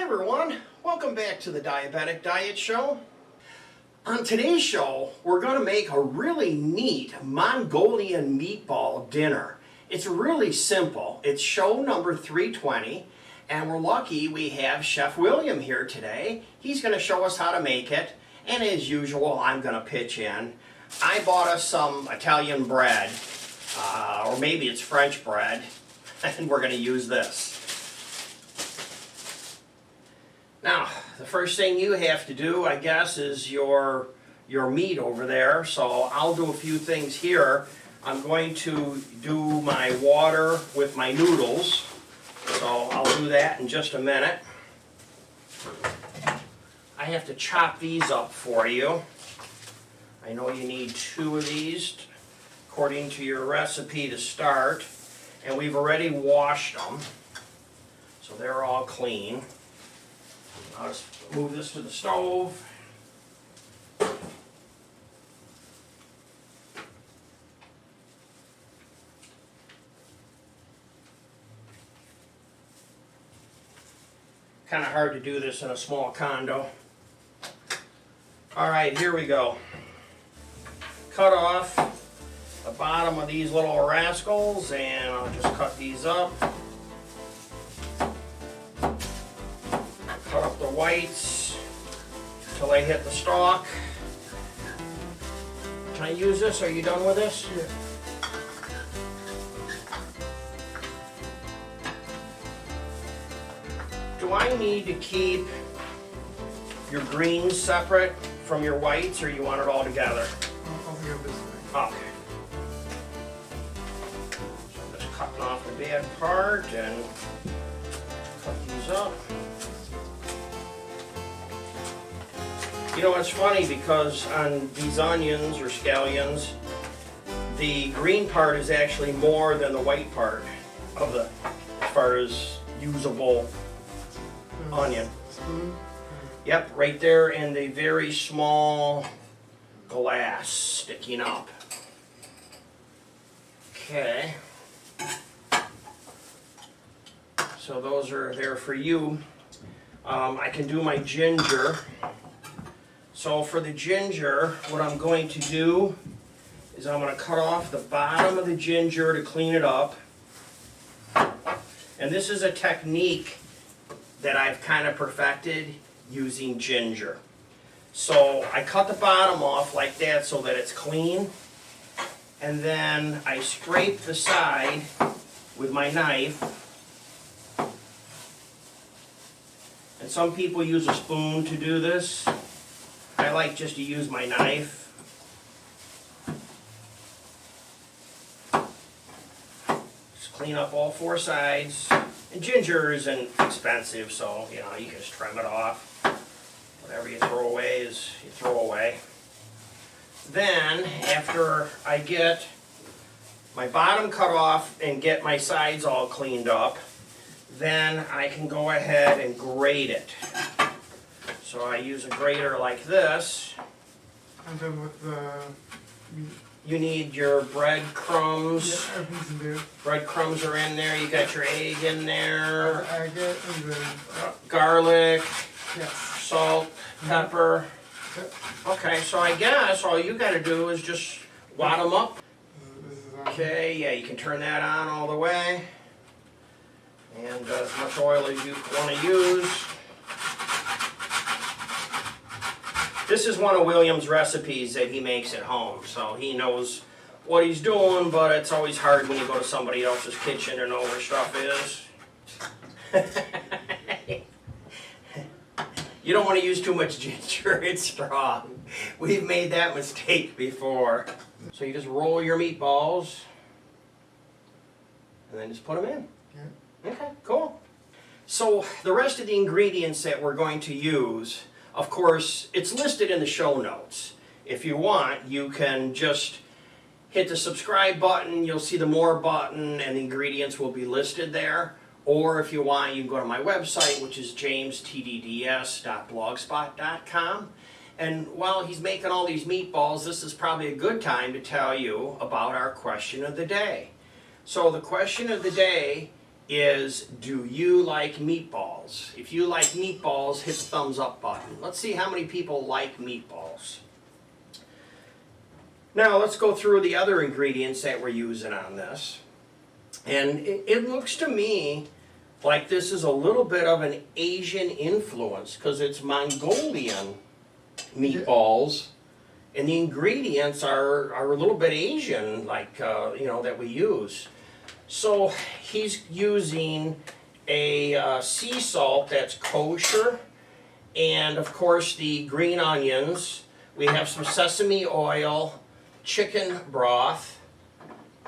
everyone, welcome back to the Diabetic Diet Show. On today's show, we're going to make a really neat Mongolian meatball dinner. It's really simple. It's show number 320, and we're lucky we have Chef William here today. He's going to show us how to make it, and as usual, I'm going to pitch in. I bought us some Italian bread, or maybe it's French bread, and we're going to use this. Now, the first thing you have to do, I guess, is your meat over there. So I'll do a few things here. I'm going to do my water with my noodles. So I'll do that in just a minute. I have to chop these up for you. I know you need 2 of these according to your recipe to start. And we've already washed them. So they're all clean. I'll just move this to the stove. Kind of hard to do this in a small condo. All right, here we go. Cut off the bottom of these little rascals, and I'll just cut these up. Cut up the whites until they hit the stalk. Can I use this? Are you done with this? Yeah. Do I need to keep your greens separate from your whites, or you want it all together? I'll go this way. Okay. So I'm just cutting off the bad part and cut these up. You know, it's funny because on these onions or scallions, the green part is actually more than the white part of the, as far as usable onion. Spoon. Yep, right there in the very small glass sticking up. Okay. So those are there for you. I can do my ginger. So for the ginger, what I'm going to do is I'm going to cut off the bottom of the ginger to clean it up. And this is a technique that I've kind of perfected using ginger. So I cut the bottom off like that so that it's clean. And then I scrape the side with my knife. And some people use a spoon to do this. I like just to use my knife. Just clean up all 4 sides. And ginger isn't expensive, so you know you can just trim it off. Whatever you throw away is you throw away. Then after I get my bottom cut off and get my sides all cleaned up, then I can go ahead and grate it. So I use a grater like this. And then with the meat. You need your breadcrumbs. Yeah, everything's in there. Breadcrumbs are in there. You got your egg in there. Agate and then Garlic, yes. salt, pepper. Yep. Okay, so I guess all you got to do is just wad them up. This is on. Okay, yeah, you can turn that on all the way. And as much oil as you want to use. This is one of William's recipes that he makes at home, so he knows what he's doing, but it's always hard when you go to somebody else's kitchen to know where stuff is. You don't want to use too much ginger, it's strong. We've made that mistake before. So you just roll your meatballs, and then just put them in. Yeah. Okay, cool. So the rest of the ingredients that we're going to use, of course, it's listed in the show notes. If you want, you can just hit the subscribe button, you'll see the more button, and the ingredients will be listed there. Or if you want, you can go to my website, which is jamestdds.blogspot.com. And while he's making all these meatballs, this is probably a good time to tell you about our question of the day. So the question of the day is, do you like meatballs? If you like meatballs, hit the thumbs up button. Let's see how many people like meatballs. Now let's go through the other ingredients that we're using on this. And it looks to me like this is a little bit of an Asian influence because it's Mongolian meatballs, and the ingredients are a little bit Asian, like that we use. So he's using a sea salt that's kosher, and of course the green onions. We have some sesame oil, chicken broth,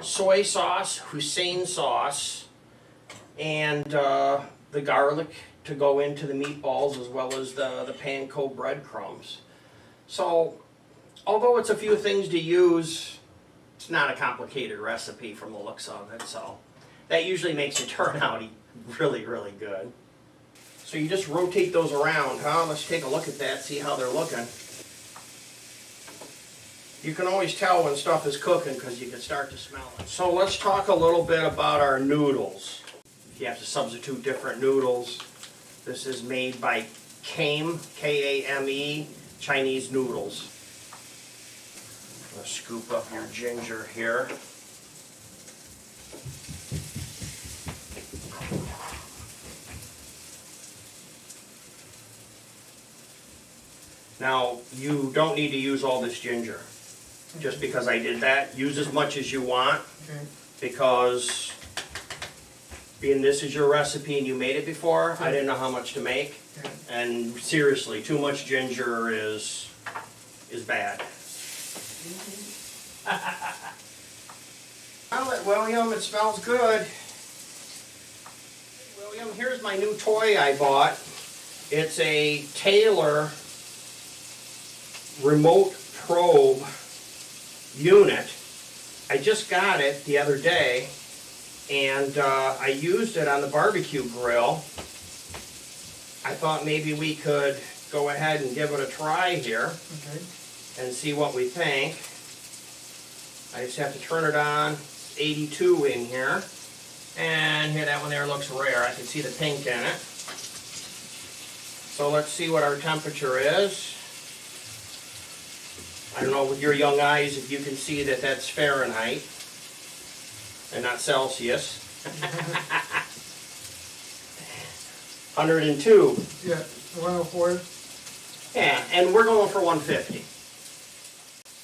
soy sauce, Hussein sauce, and the garlic to go into the meatballs, as well as the panko breadcrumbs. So, although it's a few things to use, it's not a complicated recipe from the looks of it, so that usually makes it turn out really, really good. So you just rotate those around, huh? Let's take a look at that, see how they're looking. You can always tell when stuff is cooking because you can start to smell it. So let's talk a little bit about our noodles. If you have to substitute different noodles, this is made by Kame, K-A-M-E, Chinese noodles. I'm going to scoop up your ginger here. Now, you don't need to use all this ginger. Just because I did that, use as much as you want, because being this is your recipe and you made it before, I didn't know how much to make. And seriously, too much ginger is bad. Smell it, William, it smells good. William, here's my new toy I bought. It's a Taylor remote probe unit. I just got it the other day, and I used it on the barbecue grill. I thought maybe we could go ahead and give it a try here and see what we think. I just have to turn it on. 82 in here, and here, that one there looks rare. I can see the pink in it. So let's see what our temperature is. I don't know with your young eyes if you can see that that's Fahrenheit and not Celsius. 102. Yeah, 104. Yeah, and we're going for 150.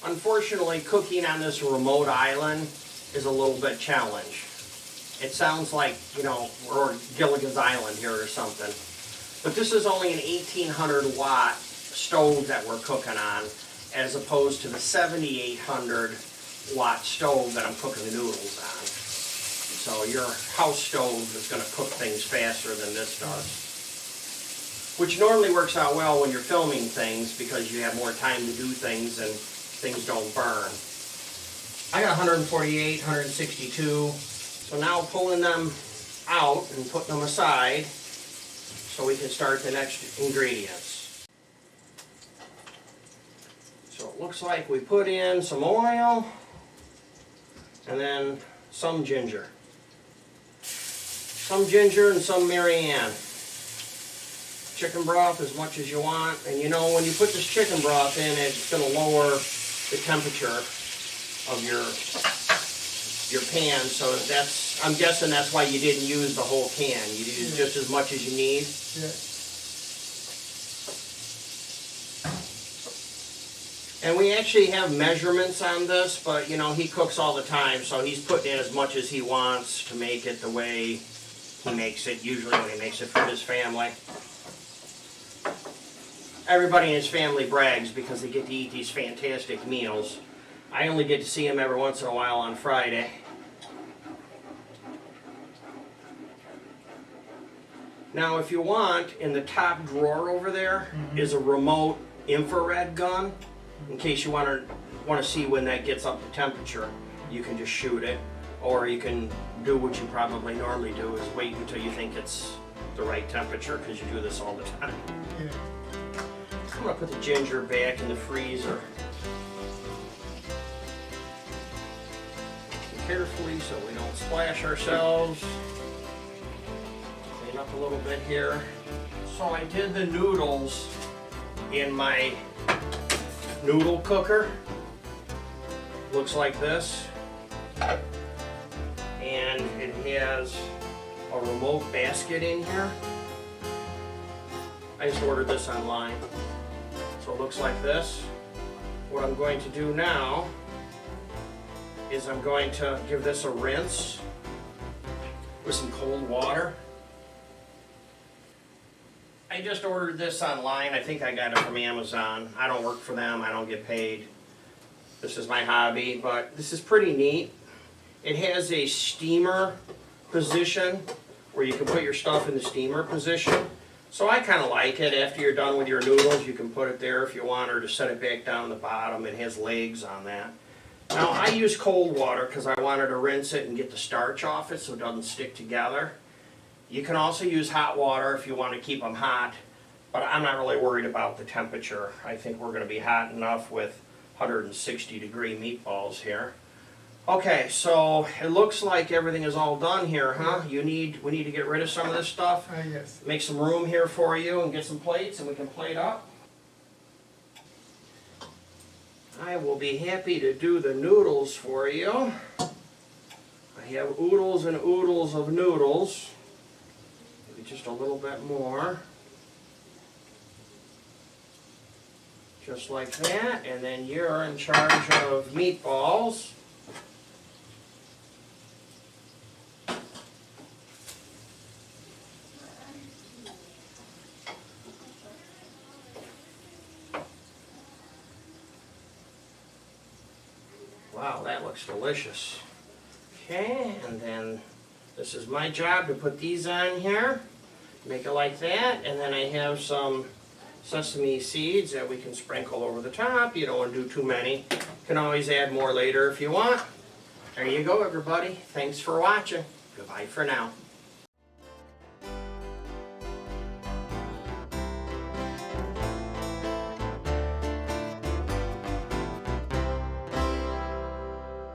Unfortunately, cooking on this remote island is a little bit challenge. It sounds like, we're Gilligan's Island here or something. But this is only an 1800 watt stove that we're cooking on, as opposed to the 7800 watt stove that I'm cooking the noodles on. So your house stove is going to cook things faster than this does. Which normally works out well when you're filming things because you have more time to do things and things don't burn. I got 148, 162. So now pulling them out and putting them aside so we can start the next ingredients. So it looks like we put in some oil and then some ginger. Some ginger and some Marianne. Chicken broth as much as you want, and when you put this chicken broth in, it's going to lower the temperature of your pan, so I'm guessing that's why you didn't use the whole can. You used just as much as you need. Yeah. And we actually have measurements on this, but he cooks all the time, so he's putting in as much as he wants to make it the way he makes it, usually when he makes it for his family. Everybody in his family brags because they get to eat these fantastic meals. I only get to see him every once in a while on Friday. Now, if you want, in the top drawer over there is a remote infrared gun. In case you want to see when that gets up to temperature, you can just shoot it. Or you can do what you probably normally do, is wait until you think it's the right temperature, because you do this all the time. Yeah. I'm going to put the ginger back in the freezer. Carefully so we don't splash ourselves. a little bit here. So I did the noodles in my noodle cooker. Looks like this. And it has a remote basket in here. I just ordered this online. So it looks like this. What I'm going to do now is I'm going to give this a rinse with some cold water. I just ordered this online. I think I got it from Amazon. I don't work for them. I don't get paid. This is my hobby, but this is pretty neat. It has a steamer position where you can put your stuff in the steamer position. So I kind of like it. After you're done with your noodles, you can put it there if you want, or to set it back down the bottom. It has legs on that. Now I use cold water because I wanted to rinse it and get the starch off it so it doesn't stick together. You can also use hot water if you want to keep them hot, but I'm not really worried about the temperature. I think we're going to be hot enough with 160-degree meatballs here. Okay, so it looks like everything is all done here, huh? We need to get rid of some of this stuff. Yes. Make some room here for you and get some plates and we can plate up. I will be happy to do the noodles for you. I have oodles and oodles of noodles. Maybe just a little bit more. Just like that, and then you're in charge of meatballs. Wow, that looks delicious. Okay, and then this is my job to put these on here. Make it like that, and then I have some sesame seeds that we can sprinkle over the top. You don't want to do too many. You can always add more later if you want. There you go, everybody. Thanks for watching. Goodbye for now.